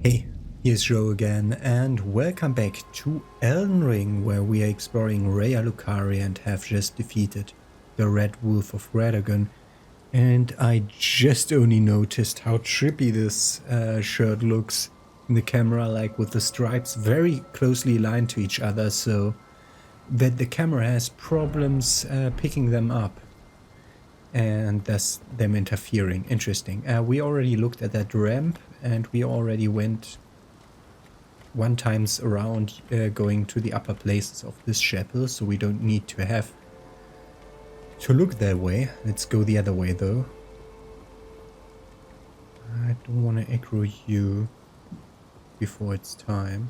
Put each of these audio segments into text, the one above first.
Hey, here's Joe again, and welcome back to Elden Ring, where we are exploring Raya Lucarian and have just defeated the Red Wolf of Radagon. And I just only noticed how trippy this shirt looks in the camera, like with the stripes very closely aligned to each other, so that the camera has problems picking them up. And thus them interfering. Interesting. We already looked at that ramp, and we already went one times around going to the upper places of this chapel, so we don't need to have to look that way. Let's go the other way though. I don't want to aggro you before it's time.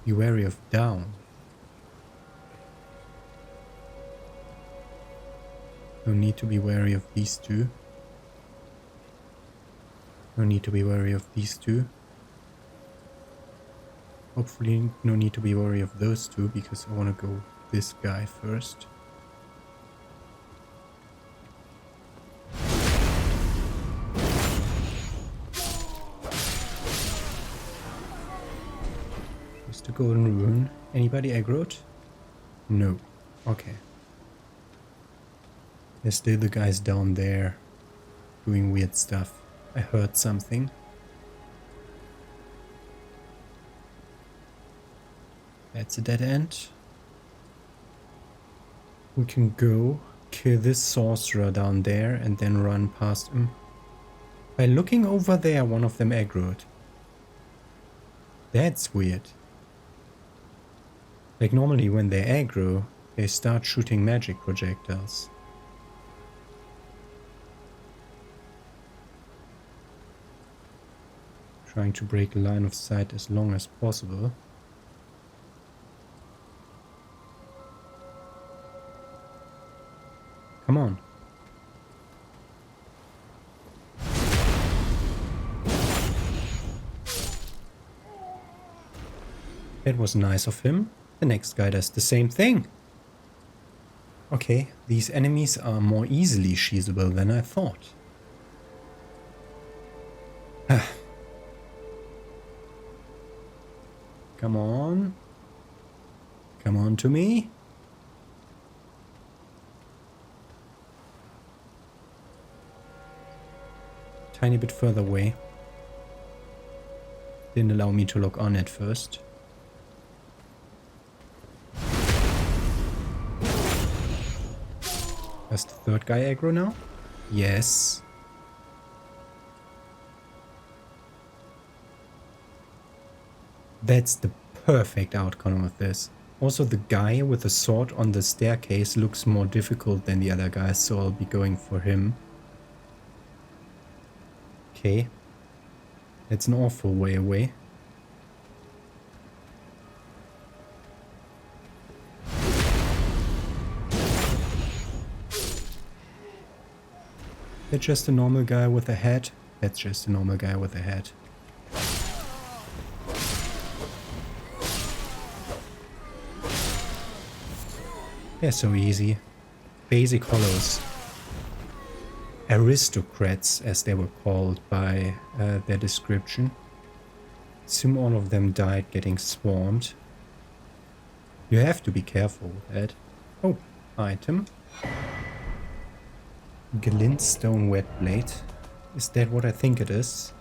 Be wary of down. No need to be wary of these two. No need to be wary of these two. Hopefully no need to be wary of those two, because I want to go this guy first. Just a golden rune. Anybody aggroed? No. Okay. There's still the guys down there doing weird stuff. I heard something. That's a dead end. We can go kill this sorcerer down there and then run past him. By looking over there, one of them aggroed. That's weird. Like normally when they aggro, they start shooting magic projectiles. Trying to break a line of sight as long as possible. Come on. That was nice of him. The next guy does the same thing. Okay, these enemies are more easily sheezable than I thought. Come on. Come on to me. Tiny bit further away. Didn't allow me to lock on at first. Has the third guy aggro now? Yes. That's the perfect outcome of this. Also, the guy with the sword on the staircase looks more difficult than the other guys, so I'll be going for him. Okay. That's an awful way away. That's just a normal guy with a hat. That's just a normal guy with a hat. They're so easy. Basic hollows. Aristocrats, as they were called by their description. Assume all of them died getting swarmed. You have to be careful with that. Oh, item. Glintstone wet blade. Is that what I think it is?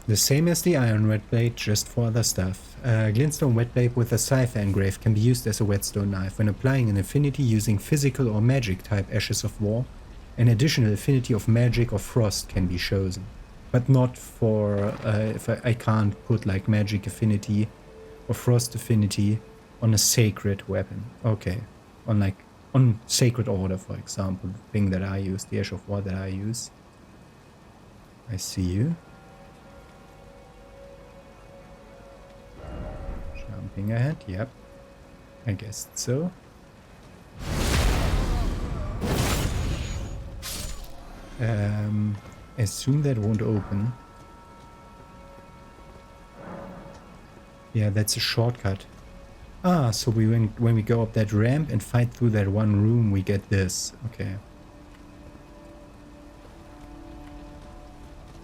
The same as the iron wet blade, just for other stuff. Glintstone wet blade with a cipher engraved can be used as a whetstone knife. When applying an affinity using physical or magic type Ashes of War, an additional affinity of magic or frost can be chosen. But not for, if I can't put like magic affinity or frost affinity on a sacred weapon. Okay. On Sacred Order, for example, the thing that I use, the Ash of War that I use. I see you. Jumping ahead, yep. I guessed so. Assume that won't open. Yeah, that's a shortcut. Ah, so when we go up that ramp and fight through that one room, we get this. Okay.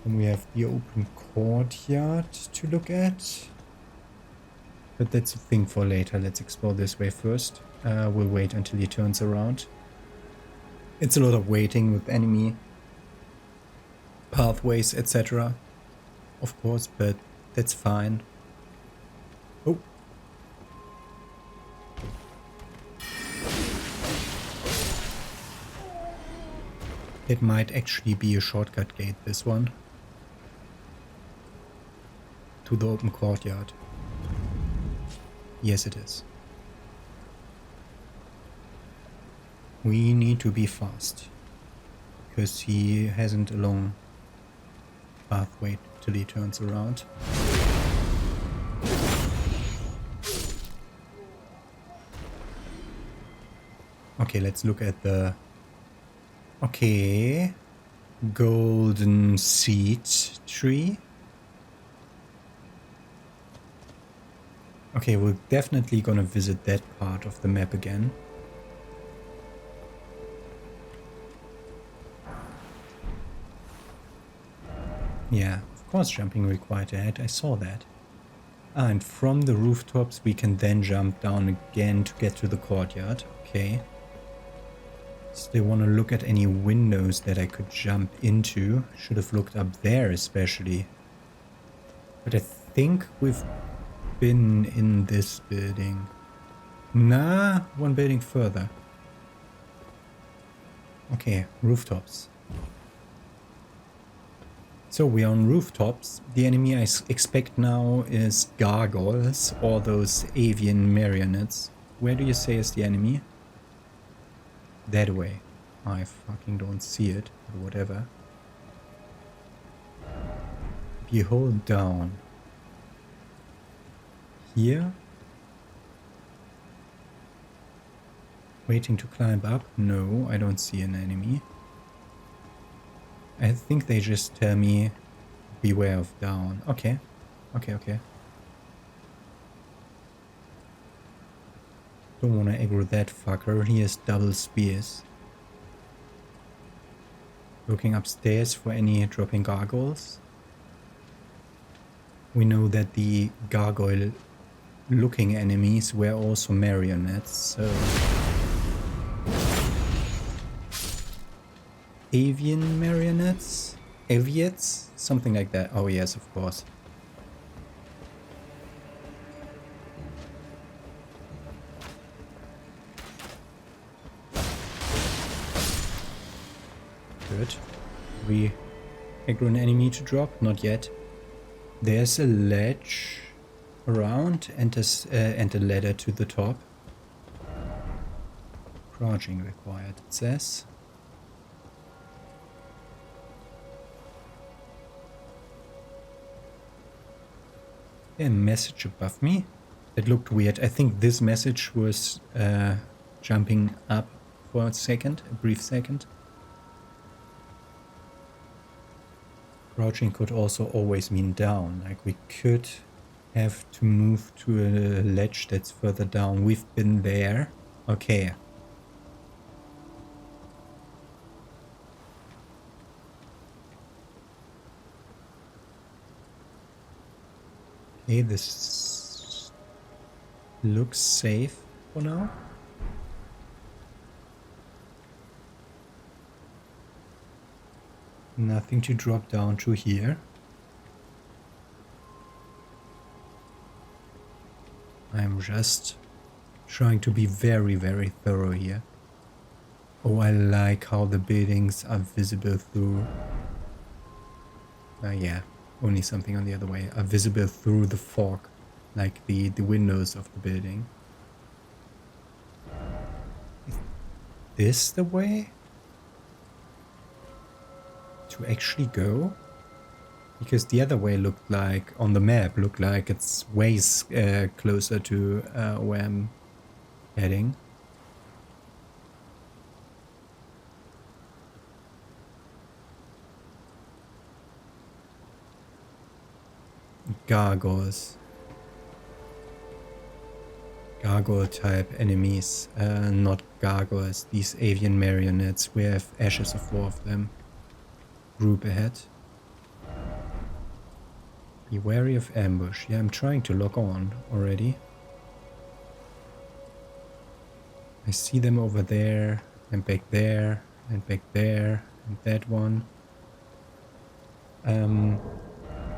And we have the open courtyard to look at. But that's a thing for later. Let's explore this way first. We'll wait until he turns around. It's a lot of waiting with enemy pathways, etc. Of course, but that's fine. Oh. It might actually be a shortcut gate, this one. To the open courtyard. Yes, it is. We need to be fast. Because he hasn't a long pathway till he turns around. Okay, let's look at the... Okay. Golden seed tree. Okay, we're definitely gonna visit that part of the map again. Yeah, of course jumping required ahead, I saw that. And from the rooftops we can then jump down again to get to the courtyard. Okay. Still want to look at any windows that I could jump into. Should have looked up there especially. But I think we've been in this building. Nah, one building further. Okay, rooftops. So we are on rooftops. The enemy I expect now is gargoyles or those avian marionettes. Where do you say is the enemy? That way. I fucking don't see it, but whatever. If you hold down here. Waiting to climb up? No, I don't see an enemy. I think they just tell me beware of down. Okay. Okay. Don't wanna aggro that fucker. He has double spears. Looking upstairs for any dropping gargoyles. We know that the gargoyle looking enemies were also marionettes, so... Avian marionettes? Aviettes? Something like that. Oh yes, of course. Good. We aggro an enemy to drop? Not yet. There's a ledge around and a ladder to the top. Crouching required, it says. A message above me? It looked weird. I think this message was jumping up for a second, a brief second. Crouching could also always mean down. Like we could have to move to a ledge that's further down. We've been there. Okay. Okay, this looks safe for now. Nothing to drop down to here. I'm just trying to be very, very thorough here. Oh, I like how the buildings are visible through... yeah, only something on the other way. Are visible through the fog, like the windows of the building. Is this the way to actually go? Because the other way looked like, on the map, looked like it's ways closer to where I'm heading. Gargoyles. Gargoyle type enemies, not gargoyles. These avian marionettes, we have ashes of 4 of them. Group ahead. Be wary of ambush. Yeah, I'm trying to lock on already. I see them over there, and back there, and back there, and that one. I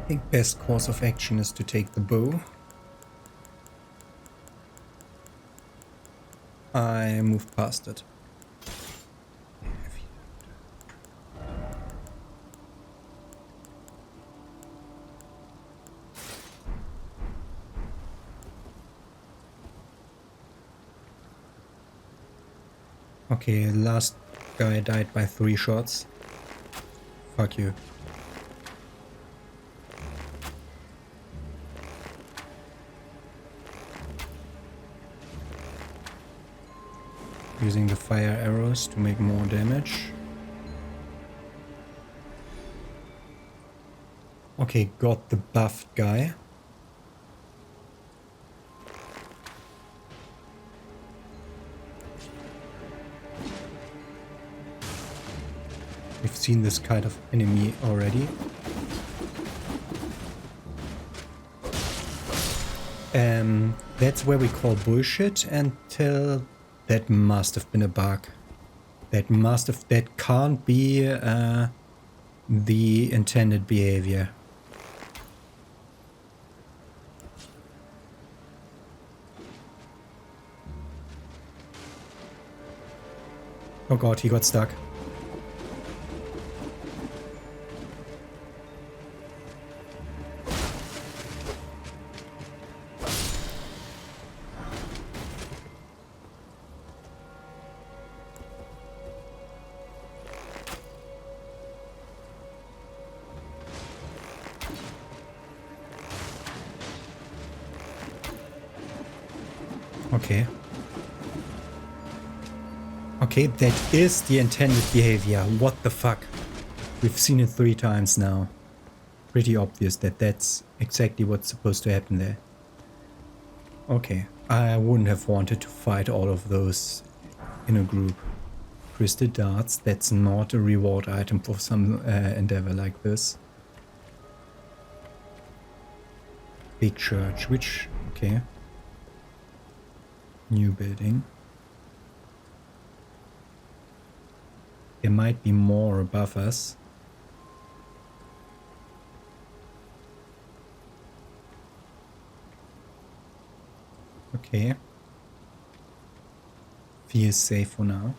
think best course of action is to take the bow. I moved past it. Okay, last guy died by 3 shots. Fuck you. Using the fire arrows to make more damage. Okay, got the buffed guy. We've seen this kind of enemy already. That's where we call bullshit until that must have been a bug. That can't be the intended behavior. Oh god, he got stuck. Okay. Okay, that is the intended behavior. What the fuck? We've seen it 3 times now. Pretty obvious that that's exactly what's supposed to happen there. Okay. I wouldn't have wanted to fight all of those in a group. Crystal darts, that's not a reward item for some endeavor like this. Big church, which... okay. New building. There might be more above us. Okay. Feel safe for now.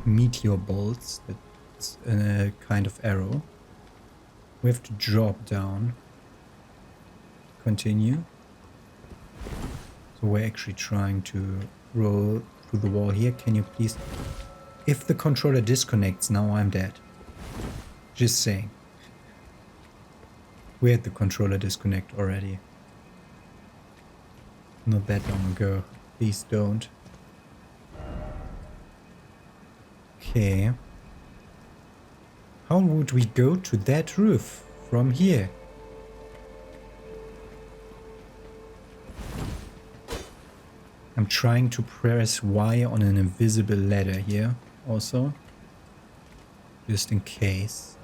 Meteor bolts, that's a kind of arrow. We have to drop down. Continue. So we're actually trying to roll through the wall here. Can you please... if the controller disconnects, now I'm dead. Just saying. We had the controller disconnect already. Not that long ago. Please don't. Okay. How would we go to that roof from here? I'm trying to press Y on an invisible ladder here also. Just in case.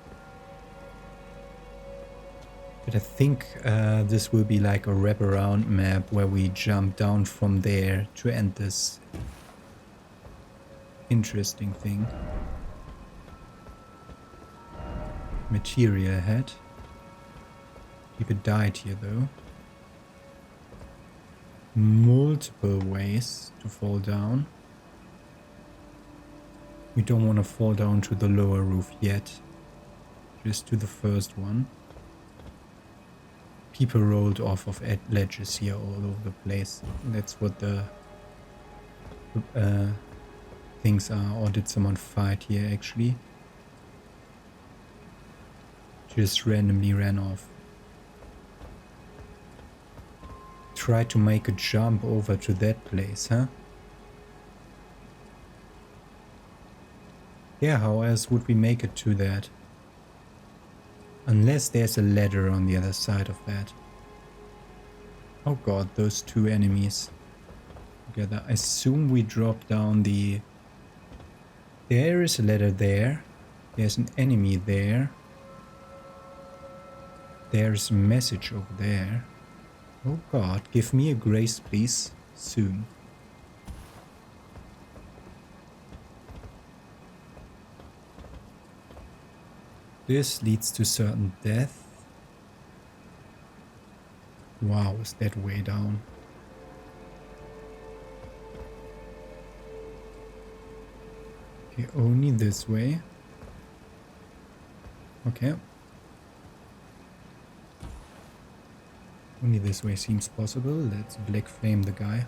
But I think this will be like a wraparound map where we jump down from there to end this interesting thing. Materia ahead. People died here though. Multiple ways to fall down. We don't want to fall down to the lower roof yet. Just to the first one. People rolled off of ledges here all over the place. That's what the things are. Or did someone fight here actually? Just randomly ran off. Try to make a jump over to that place, huh? Yeah, how else would we make it to that? Unless there's a ladder on the other side of that. Oh god, those 2 enemies together. I assume we drop down the... there is a ladder there. There's an enemy there. There's a message over there. Oh god, give me a grace please. Soon. This leads to certain death. Wow, is that way down? Okay, only this way. Okay. Only this way seems possible. Let's black flame the guy.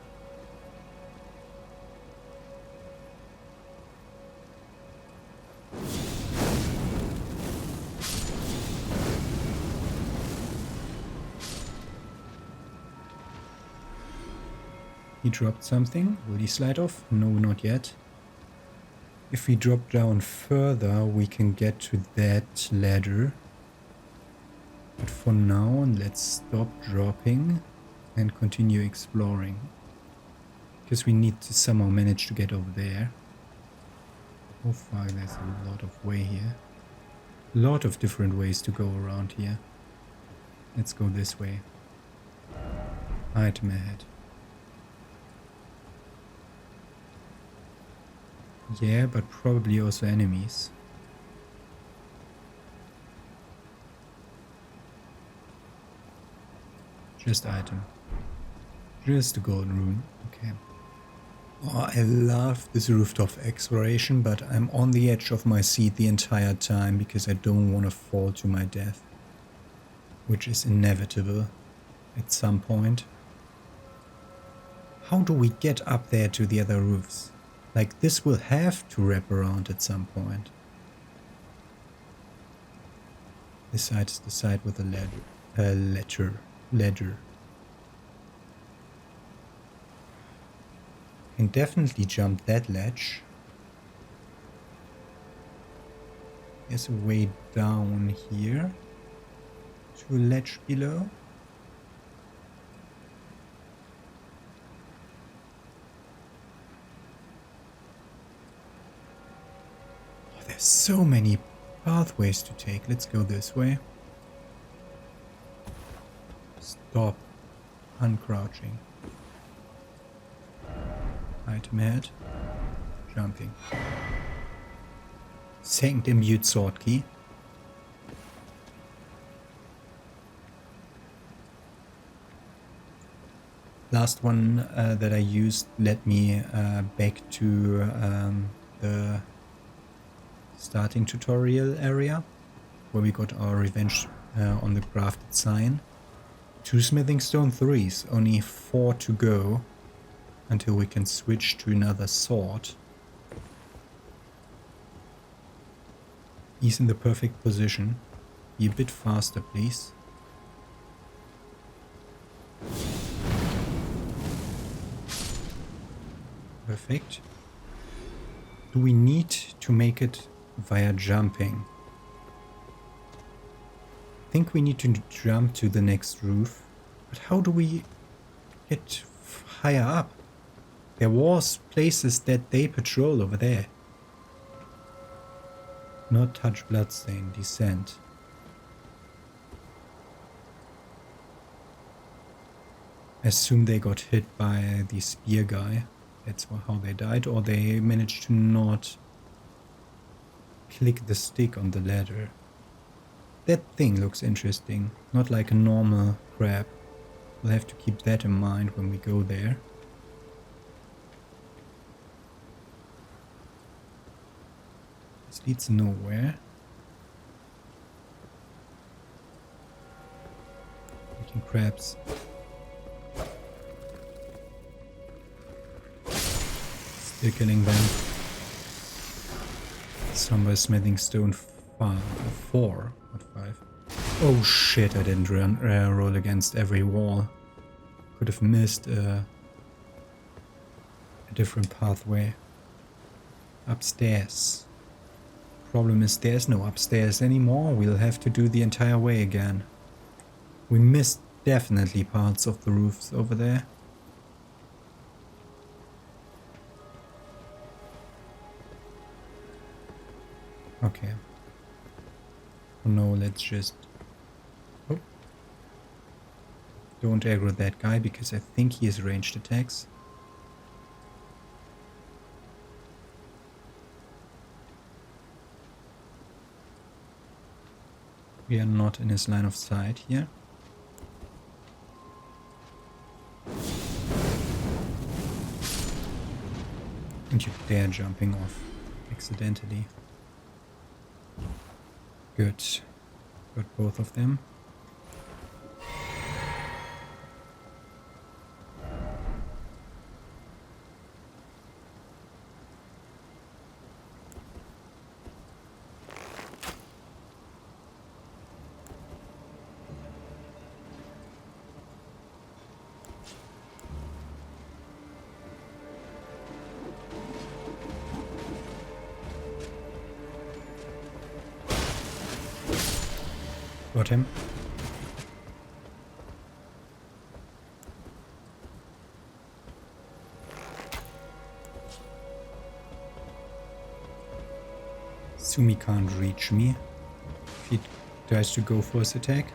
He dropped something. Will he slide off? No, not yet. If we drop down further, we can get to that ladder. But for now, let's stop dropping and continue exploring. Because we need to somehow manage to get over there. Oh fuck, there's a lot of way here. A lot of different ways to go around here. Let's go this way. Item ahead. Yeah, but probably also enemies. Just item. Just a golden rune. Okay. Oh, I love this rooftop exploration, but I'm on the edge of my seat the entire time because I don't want to fall to my death. Which is inevitable at some point. How do we get up there to the other roofs? Like, this will have to wrap around at some point. This side is the side with the ladder. Can definitely jump that ledge. There's a way down here to a ledge below. There's so many pathways to take. Let's go this way. Stop uncrouching. Item head. Jumping. Second imbued sword key. Last one that I used led me back to the starting tutorial area where we got our revenge on the crafted sign. 2 smithing stone 3s, only 4 to go until we can switch to another sword. He's in the perfect position. Be a bit faster, please. Perfect. Do we need to make it via jumping? I think we need to jump to the next roof. But how do we get higher up? There was places that they patrol over there. Not touch bloodstain, descent. I assume they got hit by the spear guy. That's how they died, or they managed to not click the stick on the ladder. That thing looks interesting, not like a normal crab. We'll have to keep that in mind when we go there. This leads nowhere. Making crabs. Still killing them. Somewhere smithing stone 4, not 5. Oh shit, I didn't roll against every wall. Could have missed a different pathway. Upstairs. Problem is there's no upstairs anymore. We'll have to do the entire way again. We missed definitely parts of the roofs over there. Okay. Oh no, let's just... Oh, Don't aggro that guy because I think he has ranged attacks. We are not in his line of sight here. And you dare jumping off accidentally. Good. Got both of them. Got him. Sumi can't reach me if he tries to go for his attack.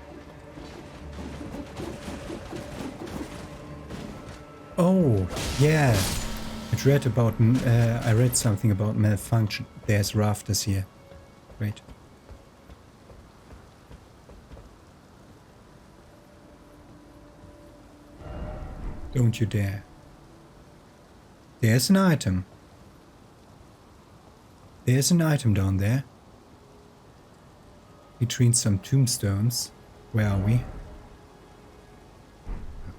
Oh, yeah. I read something about malfunction. There's rafters here. Wait. Don't you dare. There's an item. There's an item down there. Between some tombstones. Where are we?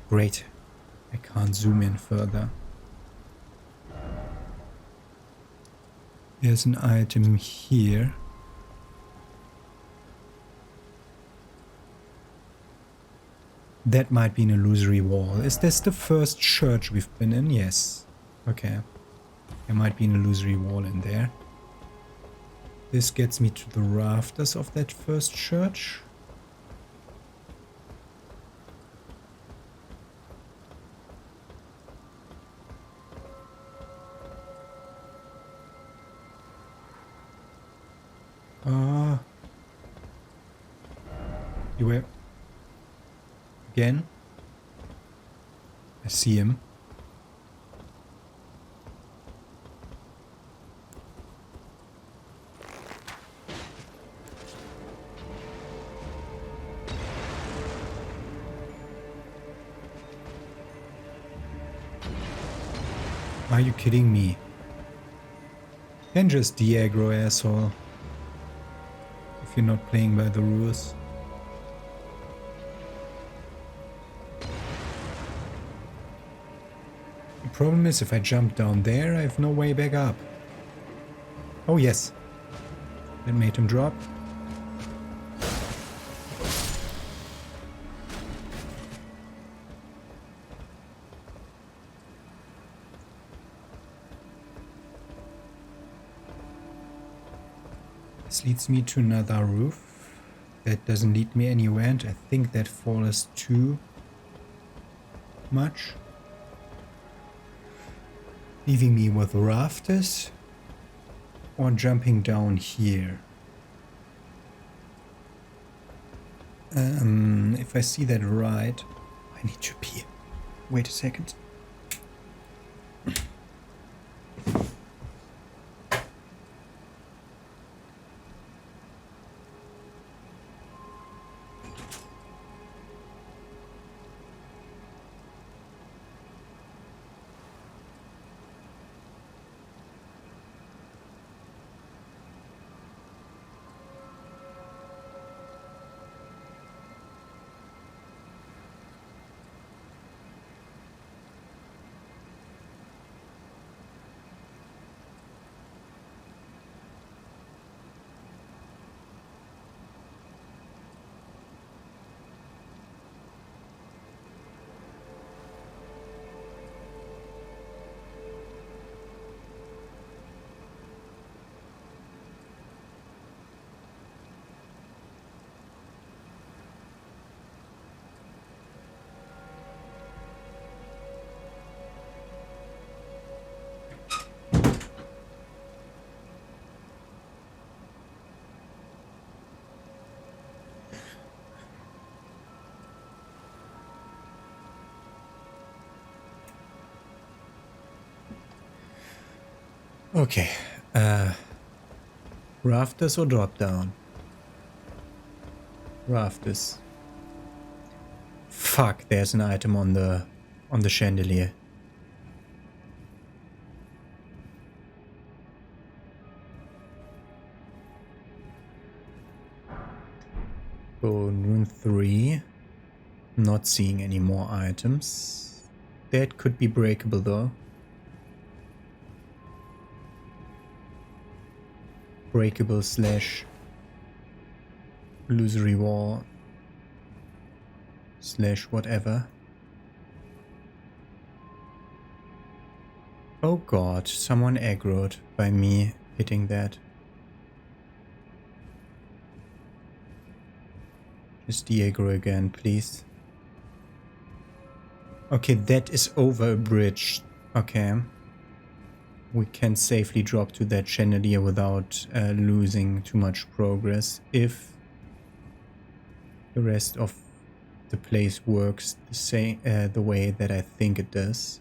Great. I can't zoom in further. There's an item here. That might be an illusory wall. Is this the first church we've been in? Yes. Okay. There might be an illusory wall in there. This gets me to the rafters of that first church. You were... Again? I see him. Are you kidding me? Can just de-aggro, asshole. If you're not playing by the rules. The problem is if I jump down there, I have no way back up. Oh yes. That made him drop. This leads me to another roof. That doesn't lead me anywhere, and I think that fall is too much. Leaving me with rafters or jumping down here. If I see that right, I need to pee. Wait a second. Okay. Rafters or drop down? Rafters. Fuck, there's an item on the chandelier. So room 3. Not seeing any more items. That could be breakable though. Breakable slash illusory wall slash whatever. Oh god, someone aggroed by me hitting that. Just de-aggro again, please. Okay, that is over a bridge. Okay. We can safely drop to that chandelier without losing too much progress if the rest of the place works the same the way that I think it does.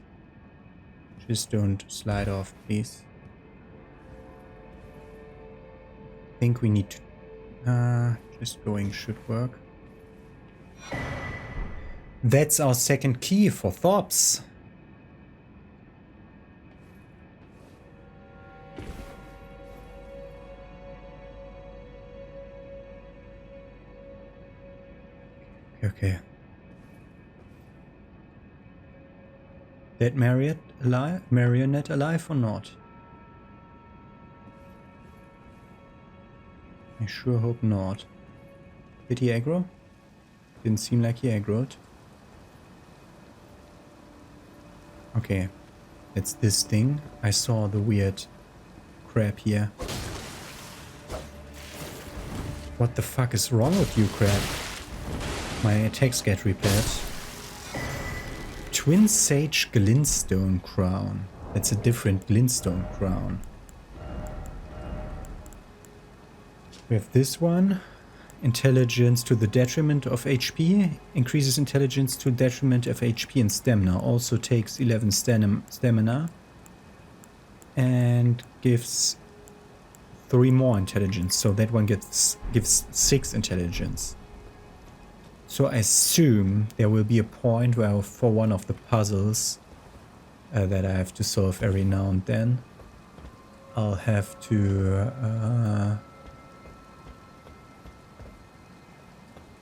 Just don't slide off, please. I think we need to just going should work. That's our second key for Thorps. Okay. That marionette alive or not? I sure hope not. Did he aggro? Didn't seem like he aggroed. Okay. It's this thing. I saw the weird crab here. What the fuck is wrong with you, crab? My attacks get repaired. Twin Sage Glintstone Crown. That's a different Glintstone Crown. We have this one. Intelligence to the detriment of HP. Increases intelligence to detriment of HP and stamina. Also takes 11 stamina. And gives 3 more intelligence. So that one gives 6 intelligence. So I assume there will be a point where for one of the puzzles that I have to solve every now and then, I'll have to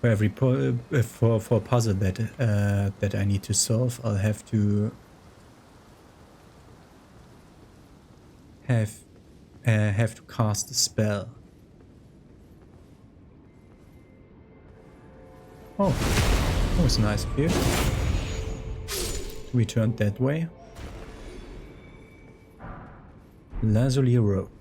for every for a puzzle that I need to solve, I'll have to have to cast a spell. Oh, that was nice of you. We turned that way. Lazuli rope.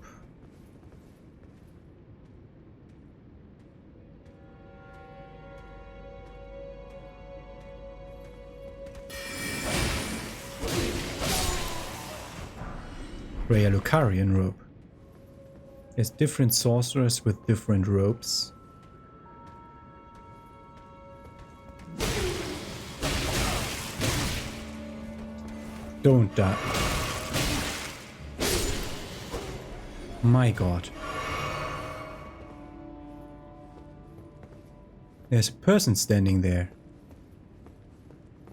Raya Lucarian rope. There's different sorcerers with different ropes. Don't die. My god. There's a person standing there.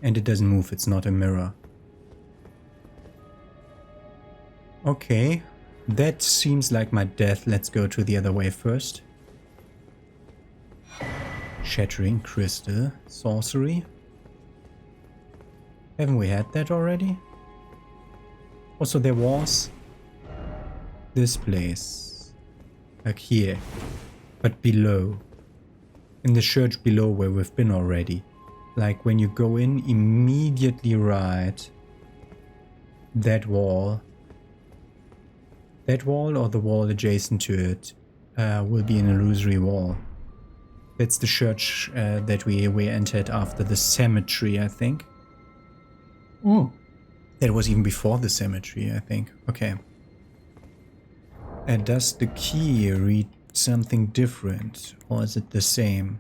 And it doesn't move, it's not a mirror. Okay. That seems like my death. Let's go to the other way first. Shattering crystal. Sorcery. Haven't we had that already? Also, there was this place, like here, but below, in the church below where we've been already. Like when you go in, immediately right, that wall or the wall adjacent to it will be an illusory wall. That's the church that we entered after the cemetery, I think. Oh. That was even before the cemetery, I think. Okay. And does the key read something different? Or is it the same?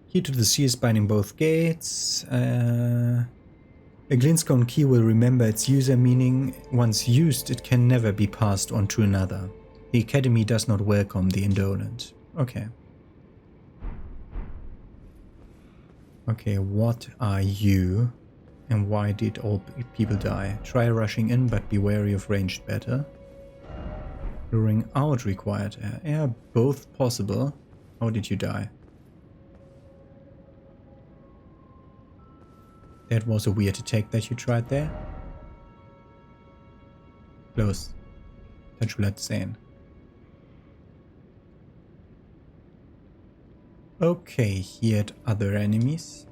Key to the sea is binding both gates. A glintstone key will remember its user, meaning once used it can never be passed on to another. The Academy does not welcome the indolent. Okay. Okay, what are you? And why did all people die? Try rushing in, but be wary of ranged battle. Luring out required air. Yeah, both possible. How did you die? That was a weird attack that you tried there. Close. Touch blood sane. Okay, he had other enemies.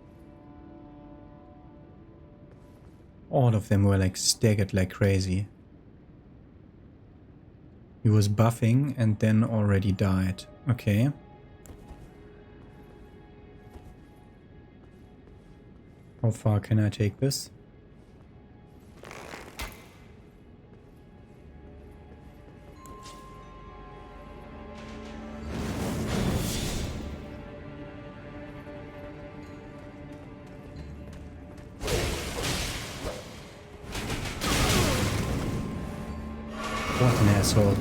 All of them were like staggered like crazy. He was buffing and then already died. Okay. How far can I take this? What an asshole.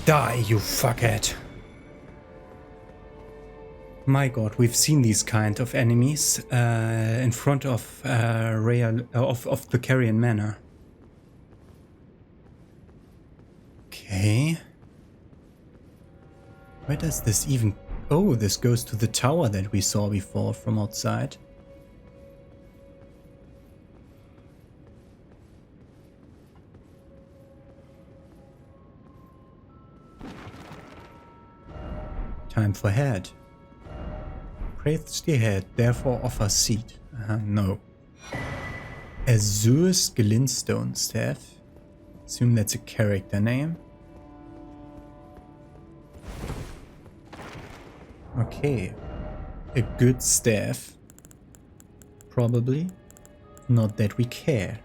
Die, you fuckhead. My god, we've seen these kind of enemies in front of Raya, of Lucarian Manor. Okay. Where does this even... Oh, this goes to the tower that we saw before from outside. Time for head. Praise the head, therefore offer seat. No. Azur's glintstone staff. Assume that's a character name. Okay. A good staff. Probably. Not that we care.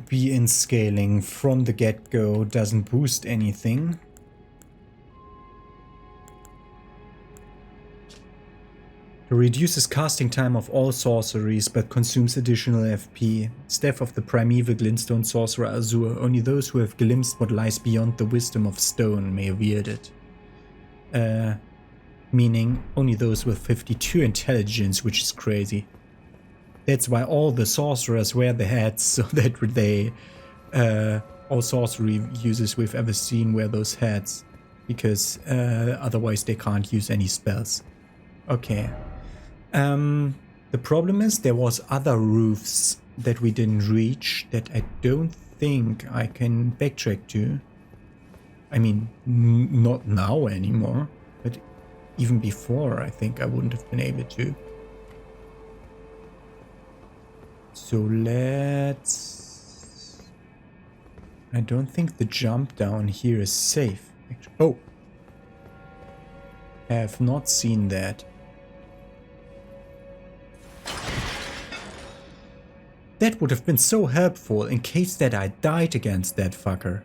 Be in scaling from the get-go doesn't boost anything. It reduces casting time of all sorceries but consumes additional FP. Staff of the primeval glintstone sorcerer Azur. Only those who have glimpsed what lies beyond the wisdom of stone may wield it. Meaning only those with 52 intelligence, which is crazy. That's why all the sorcerers wear the hats, so that they, all sorcery users we've ever seen wear those hats. Because otherwise they can't use any spells. Okay. The problem is there was other roofs that we didn't reach that I don't think I can backtrack to. I mean, not now anymore, but even before I think I wouldn't have been able to. So let's... I don't think the jump down here is safe. Oh! I have not seen that. That would have been so helpful in case that I died against that fucker.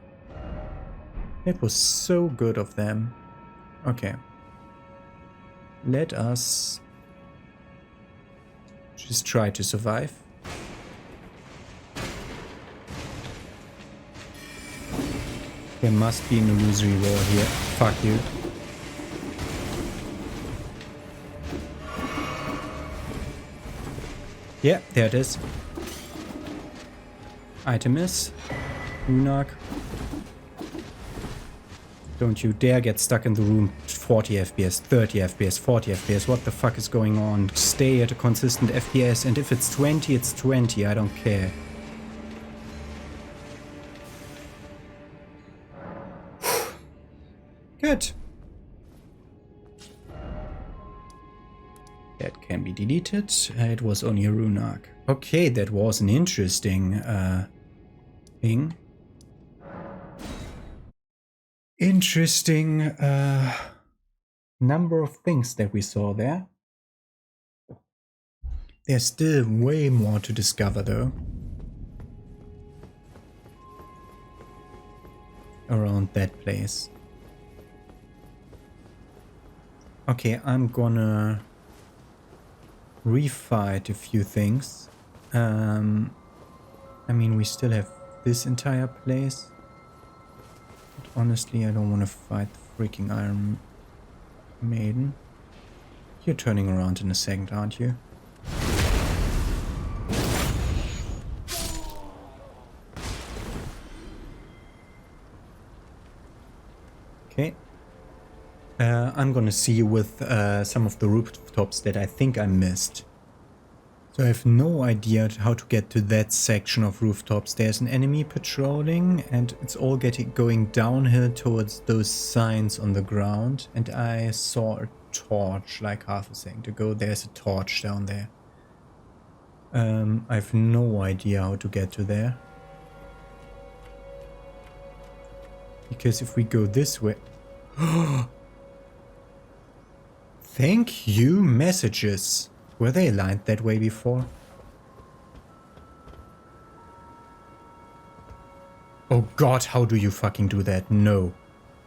That was so good of them. Okay. Let us just try to survive. There must be an illusory wall here. Fuck you. Yeah, there it is. Item is Runark. Don't you dare get stuck in the room. 40 FPS, 30 FPS, 40 FPS. What the fuck is going on? Stay at a consistent FPS, and if it's 20, it's 20. I don't care. Good. That can be deleted. It was only a rune arc. Okay, that was an interesting thing. Interesting number of things that we saw there. There's still way more to discover though. Around that place. Okay, I'm gonna refight a few things. I mean, we still have this entire place. But honestly, I don't want to fight the freaking Iron Maiden. You're turning around in a second, aren't you? Okay. I'm gonna see you with some of the rooftops that I think I missed. So I have no idea how to get to that section of rooftops. There's an enemy patrolling and it's all going downhill towards those signs on the ground. And I saw a torch like half a second ago. There's a torch down there. I have no idea how to get to there. Because if we go this way... Thank you, messages. Were they aligned that way before? Oh god, how do you fucking do that? No.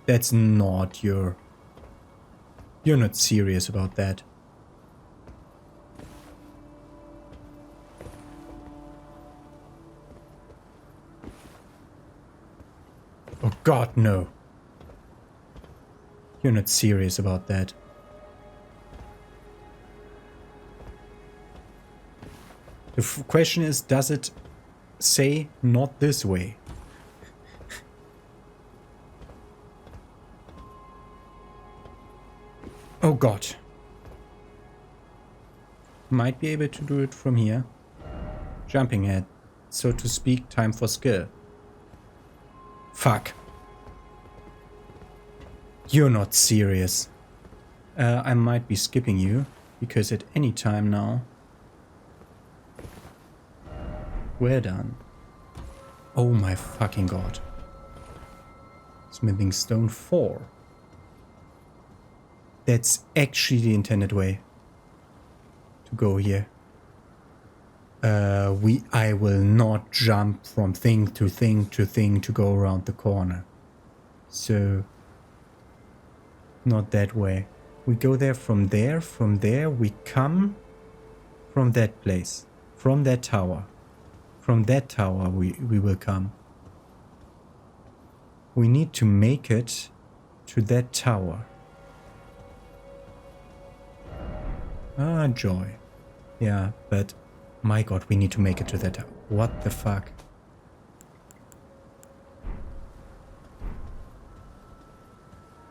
That's not your... You're not serious about that. Oh god, no. You're not serious about that. The question is, does it say not this way? Oh god. Might be able to do it from here. Jumping ahead. So to speak, time for skill. Fuck. You're not serious. I might be skipping you, because at any time now... We're done. Oh my fucking god. Smithing stone 4. That's actually the intended way to go here. I will not jump from thing to thing to thing to go around the corner. So, not that way. We go there, from there we come from that place, from that tower. From that tower we will come. We need to make it to that tower. Ah, joy. Yeah, but my god, we need to make it to that tower. What the fuck?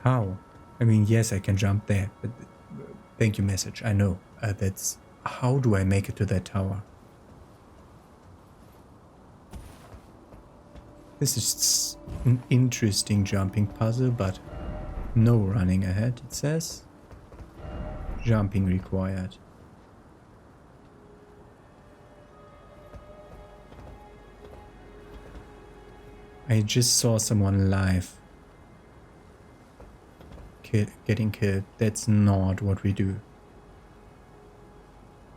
How? I mean, yes, I can jump there, but thank you, message. I know. That's... How do I make it to that tower? This is an interesting jumping puzzle, but no running ahead, it says. Jumping required. I just saw someone live getting killed. That's not what we do.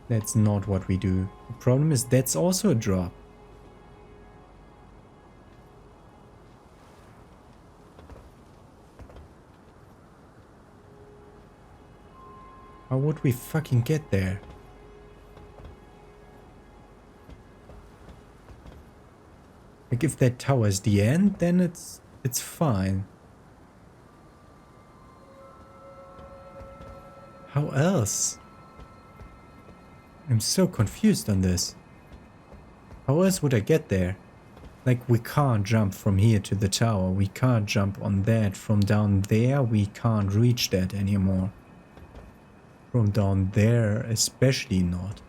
That's not what we do. The problem is that's also a drop. How would we fucking get there? Like, if that tower is the end, then it's fine. How else? I'm so confused on this. How else would I get there? Like, we can't jump from here to the tower. We can't jump on that. From down there, we can't reach that anymore. From down there, especially not.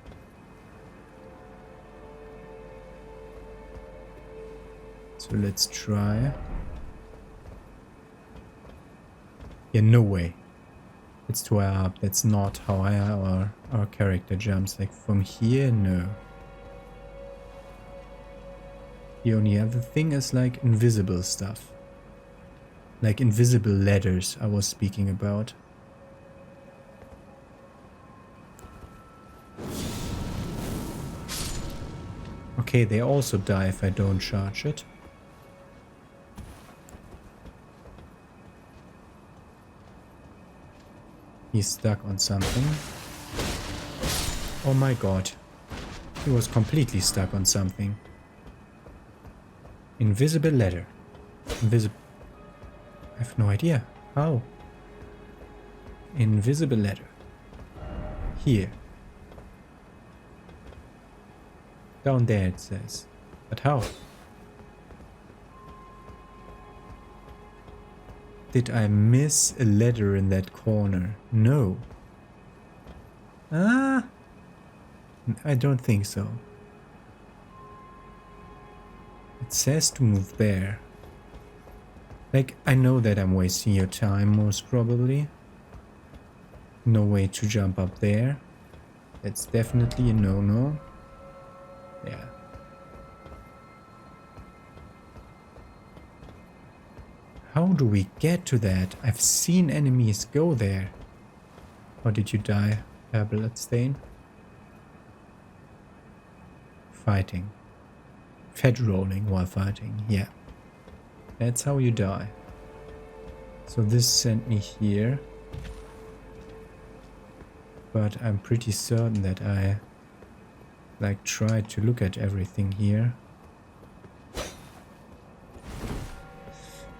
So let's try. Yeah, no way. It's too high up. That's not how our character jumps. Like from here, no. The only other thing is like invisible stuff. Like invisible ladders I was speaking about. Okay, they also die if I don't charge it. He's stuck on something. Oh my god. He was completely stuck on something. Invisible ladder. Invisible. I have no idea. How? Invisible ladder. Here. Down there it says. But how? Did I miss a ladder in that corner? No. Ah! I don't think so. It says to move there. Like, I know that I'm wasting your time, most probably. No way to jump up there. That's definitely a no-no. Yeah. How do we get to that? I've seen enemies go there. Or did you die, Bloodstain? Fighting. Fed rolling while fighting, yeah. That's how you die. So this sent me here. But I'm pretty certain that I like tried to look at everything here.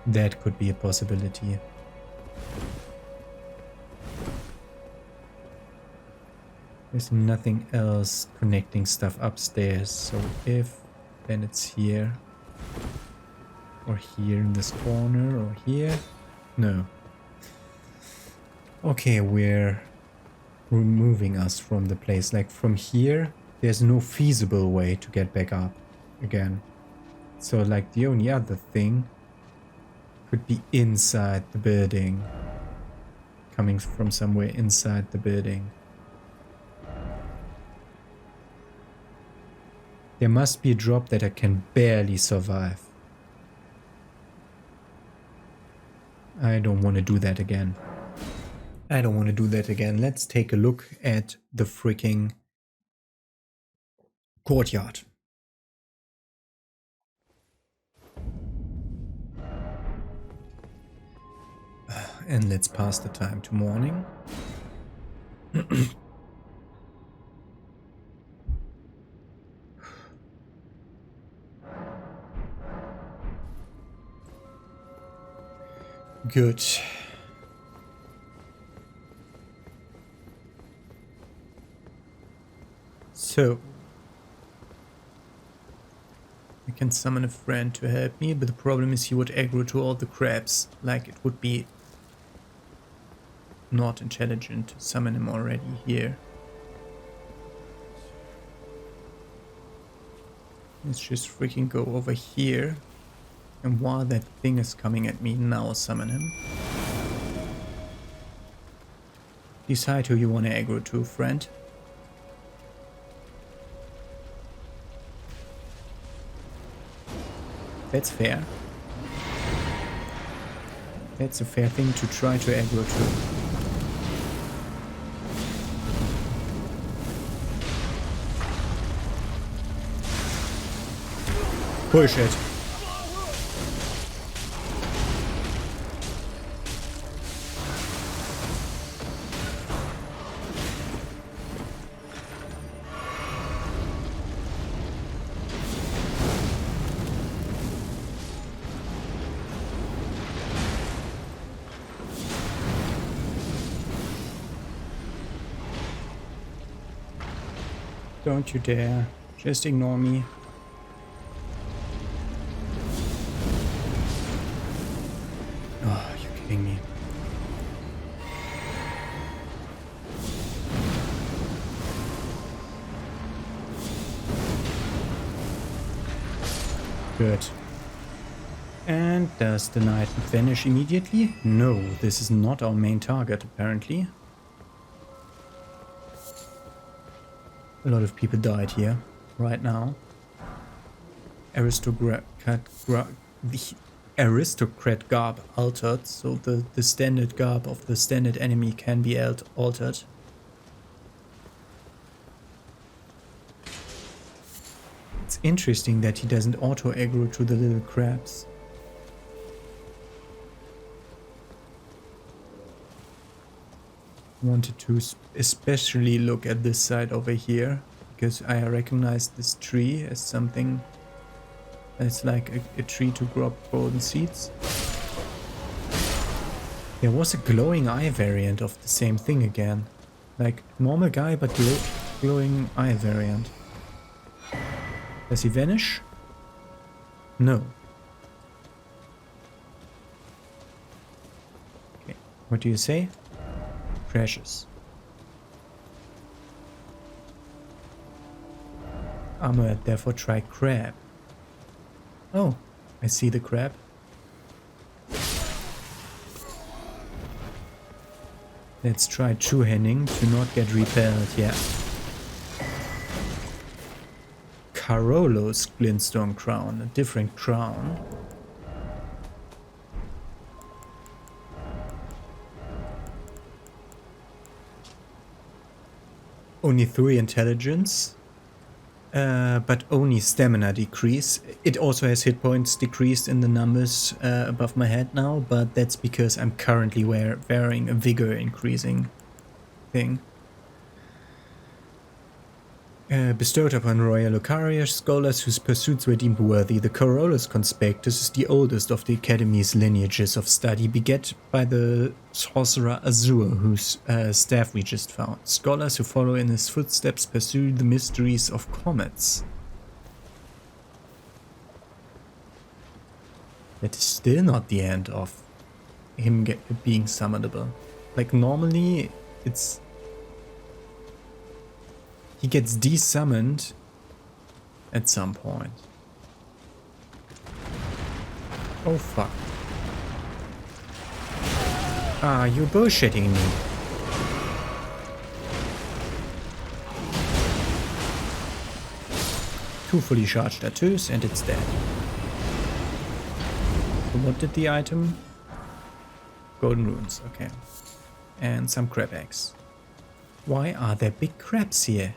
That could be a possibility. There's nothing else connecting stuff upstairs, so if, then it's here. Or here in this corner, or here. No. Okay, we're removing us from the place. Like from here, there's no feasible way to get back up again. So like the only other thing could be inside the building. Coming from somewhere inside the building. There must be a drop that I can barely survive. I don't want to do that again. I don't want to do that again. Let's take a look at the freaking courtyard. And let's pass the time to morning. Good. So, I can summon a friend to help me, but the problem is he would aggro to all the crabs. Like, it would be not intelligent to summon him already here. Let's just freaking go over here. And while that thing is coming at me, now summon him. Decide who you want to aggro to, friend. That's fair. That's a fair thing to try to aggro to. Bullshit. Don't you dare. Just ignore me. Oh, you're kidding me. Good. And does the knight vanish immediately? No, this is not our main target apparently. A lot of people died here right now. The aristocrat garb altered, so the standard garb of the standard enemy can be altered. It's interesting that he doesn't auto aggro to the little crabs. Wanted to especially look at this side over here, because I recognize this tree as something that's like a tree to grow golden seeds. There was a glowing eye variant of the same thing again. Like normal guy, but glowing eye variant. Does he vanish? No. Okay, what do you say? Precious. Armor, therefore try crab. Oh, I see the crab. Let's try two-handing to not get repelled, yeah. Carolo's glintstone crown, a different crown. Only 3 intelligence, but only stamina decrease. It also has hit points decreased in the numbers above my head now, but that's because I'm currently wearing a vigor increasing thing. Bestowed upon royal Lucarian scholars whose pursuits were deemed worthy, the Carolus Conspectus is the oldest of the Academy's lineages of study, beget by the sorcerer Azur, whose staff we just found. Scholars who follow in his footsteps pursue the mysteries of comets. That is still not the end of him being summonable. Like normally, it's... he gets desummoned at some point. Oh fuck. Ah, you're bullshitting me. Two fully charged tattoos and it's dead. So what did the item? Golden runes, okay. And some crab eggs. Why are there big crabs here?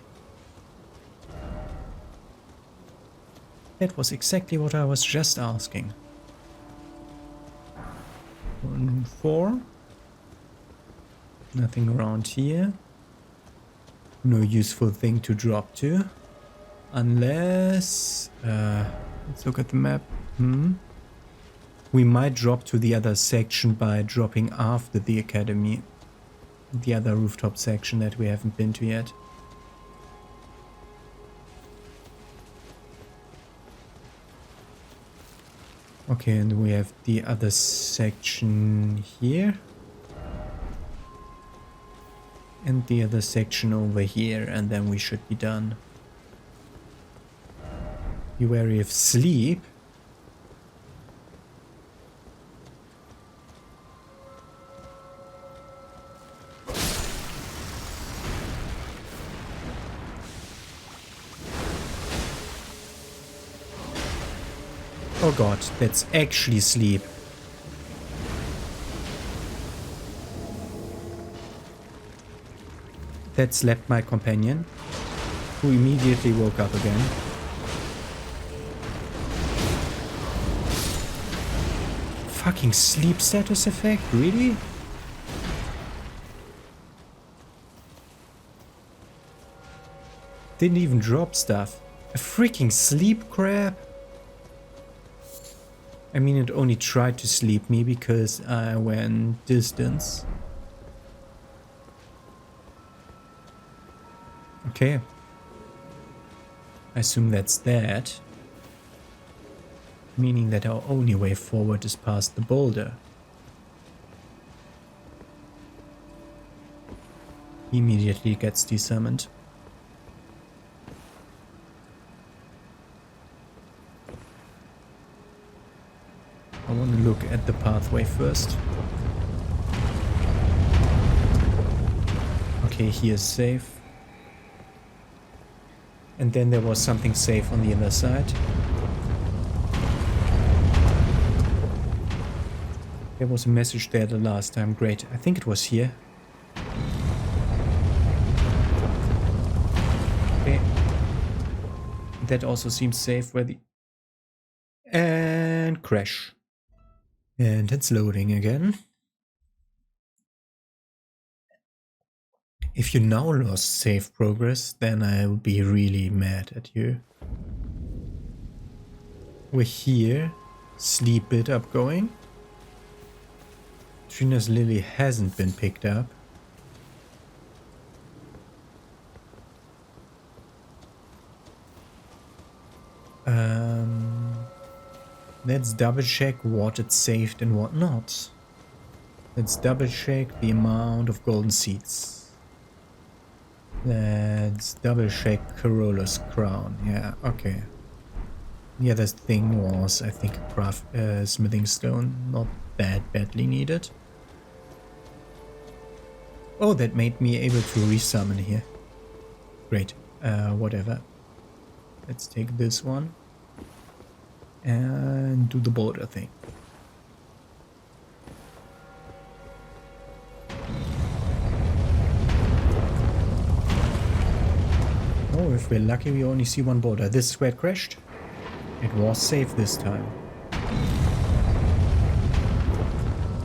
That was exactly what I was just asking. 4. Nothing around here. No useful thing to drop to. Unless... let's look at the map. We might drop to the other section by dropping after the academy. The other rooftop section that we haven't been to yet. Okay, and we have the other section here. And the other section over here, and then we should be done. Be wary of sleep. Oh god, that's actually sleep. That slapped my companion, who immediately woke up again. Fucking sleep status effect, really? Didn't even drop stuff. A freaking sleep crab? I mean, it only tried to sleep me because I went distance. Okay. I assume that's that. Meaning that our only way forward is past the boulder. He immediately gets desummoned. I want to look at the pathway first. Okay, here is safe. And then there was something safe on the other side. There was a message there the last time. Great. I think it was here. Okay. That also seems safe. Where the... And crash. And it's loading again. If you now lost save progress, then I'll be really mad at you. We're here. Sleep bit up going. Trina's lily hasn't been picked up. Let's double check what it's saved and what not. Let's double check the amount of golden seeds. Let's double check Corollas crown. Yeah, okay. The other thing was, I think, a smithing stone. Not that badly needed. Oh, that made me able to resummon here. Great. Whatever. Let's take this one. And do the border thing. Oh, if we're lucky, we only see one border. This is where it crashed. It was safe this time.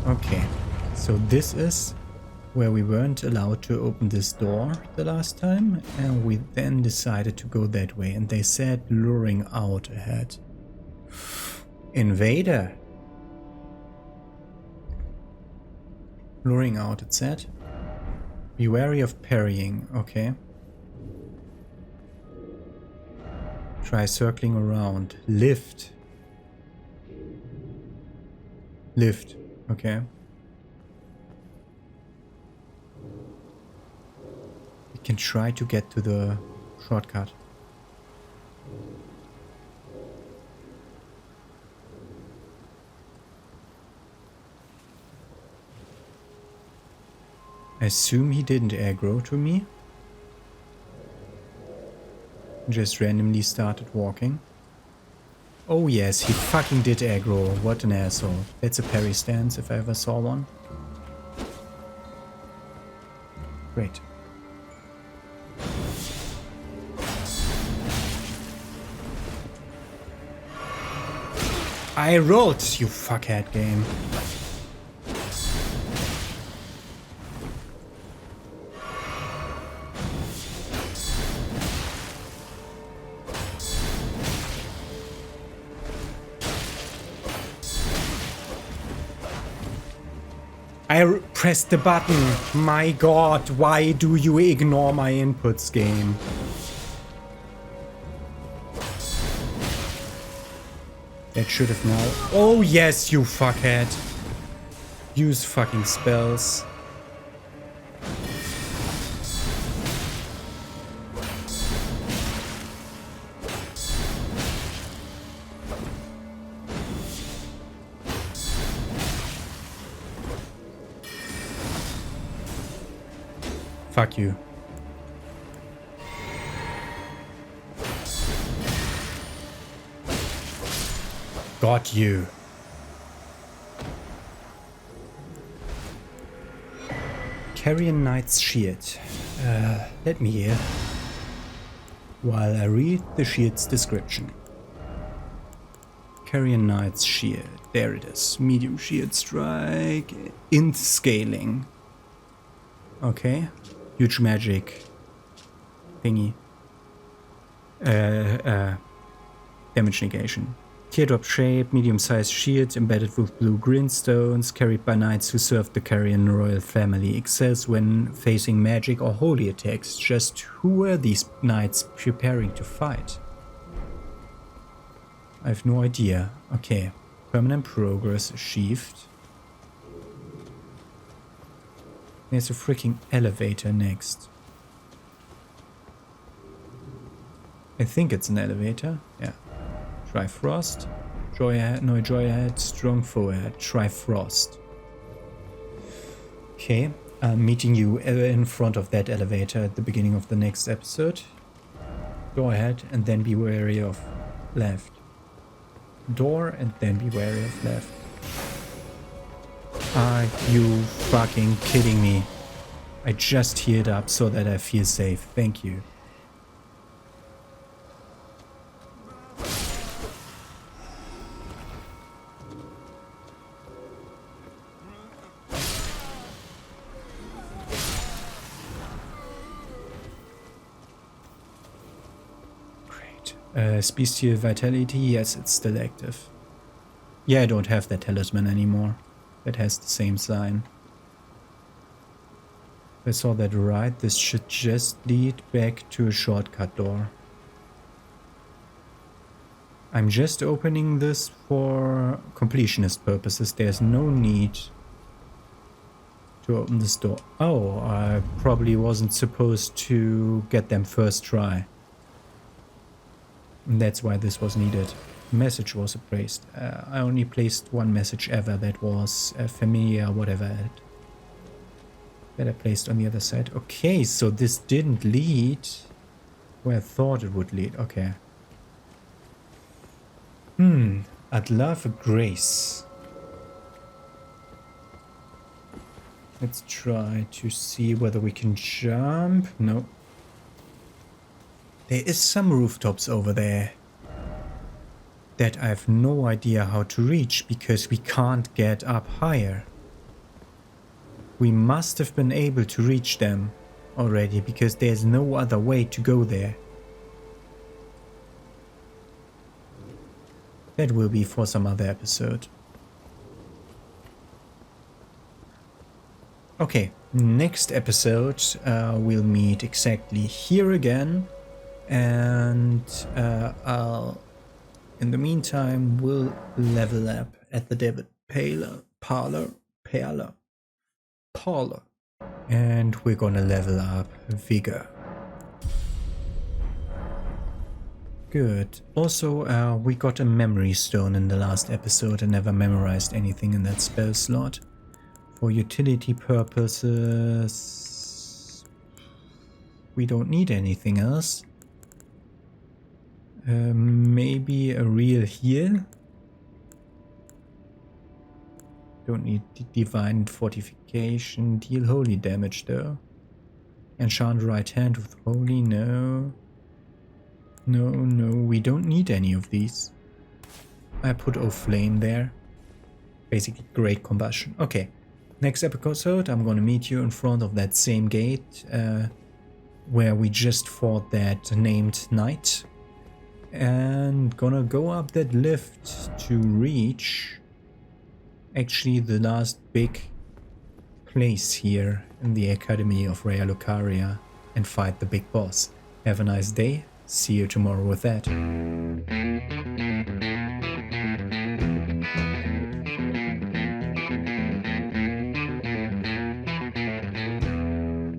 Okay, so this is where we weren't allowed to open this door the last time, and we then decided to go that way, and they said luring out ahead. Invader. Luring out, it said. Be wary of parrying, okay. Try circling around. Lift. Lift, okay. We can try to get to the shortcut. I assume he didn't aggro to me. Just randomly started walking. Oh yes, he fucking did aggro. What an asshole. That's a parry stance if I ever saw one. Great. I rolled, you fuckhead game. I pressed the button. My god, why do you ignore my inputs, game? That should have now... Oh yes, you fuckhead. Use fucking spells. Fuck you. Got you. Carrion Knight's Shield. Let me hear. While I read the shield's description. Carrion Knight's Shield. There it is. Medium shield strike. In scaling. Okay. Huge magic thingy. Damage negation. Teardrop shape, medium-sized shield embedded with blue greenstones, carried by knights who served the Carrion royal family. Excels when facing magic or holy attacks. Just who were these knights preparing to fight? I have no idea. Okay. Permanent progress achieved. There's a freaking elevator next. I think it's an elevator. Yeah. Try frost. Joy ahead, no joy ahead, strong foe ahead, try frost. Okay, I'm meeting you in front of that elevator at the beginning of the next episode. Go ahead and then be wary of left. Door and then be wary of left. Are you fucking kidding me? I just healed up so that I feel safe. Thank you. Bestial Vitality, yes, it's still active. Yeah, I don't have that talisman anymore. That has the same sign. If I saw that right, this should just lead back to a shortcut door. I'm just opening this for completionist purposes. There's no need to open this door. Oh, I probably wasn't supposed to get them first try. That's why this was needed. Message was placed. I only placed one message ever. That was familiar, whatever. That I placed on the other side. Okay, so this didn't lead where I thought it would lead. Okay. I'd love a grace. Let's try to see whether we can jump. No. There is some rooftops over there that I have no idea how to reach because we can't get up higher. We must have been able to reach them already because there's no other way to go there. That will be for some other episode. Okay, next episode we'll meet exactly here again. And in the meantime, we'll level up at the David Parlor. And we're gonna level up Vigor. Good. Also, we got a memory stone in the last episode. I never memorized anything in that spell slot. For utility purposes, we don't need anything else. Maybe a real heal. Don't need divine fortification. Deal holy damage though. Enchant right hand with holy. No. No, we don't need any of these. I put O flame there. Basically great combustion. Okay. Next episode I'm gonna meet you in front of that same gate where we just fought that named knight. And gonna go up that lift to reach actually the last big place here in the Academy of Raya Lucaria and fight the big boss. Have a nice day. See you tomorrow with that.